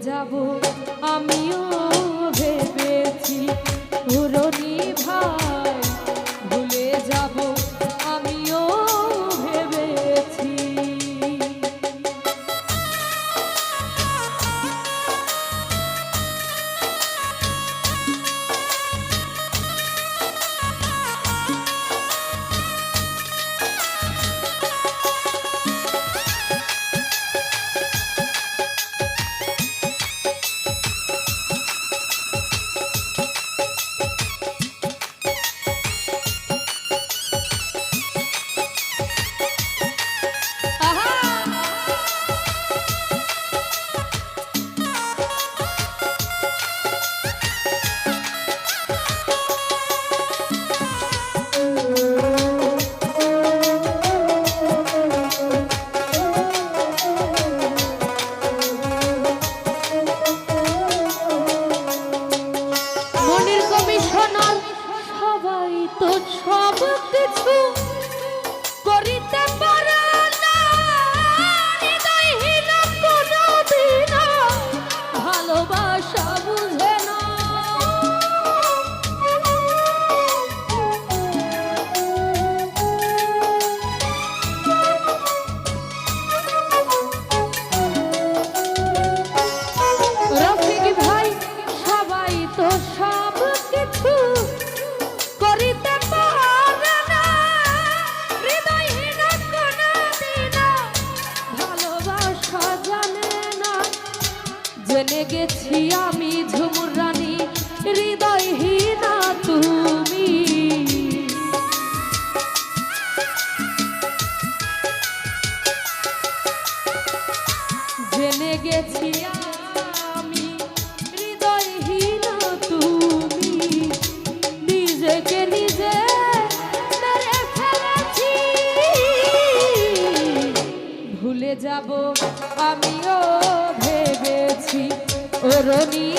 যাব আমিও ভেবেছি পুরনি ভাই ভুলে যাব আমিও ভেবেছি। তো সব কিছু করিতে পারে না, হৃদয়হীন কোনদিন ভালোবাসা বুঝে না। রফিক ভাই সবাই তো সব কিছু করিতে পারে না, হৃদয়হীন কোনদিন ভালোবাসা জানে না। জেনে গেছি আমি ঝুমুর রানী হৃদয়হীনা তুমি, জেনে গেছি আমি হৃদয়হীনা তুমি, নিজেকে নিজে মেরে ফেলেছি। ভুলে যাব আমিও ভেবেছি ও রনি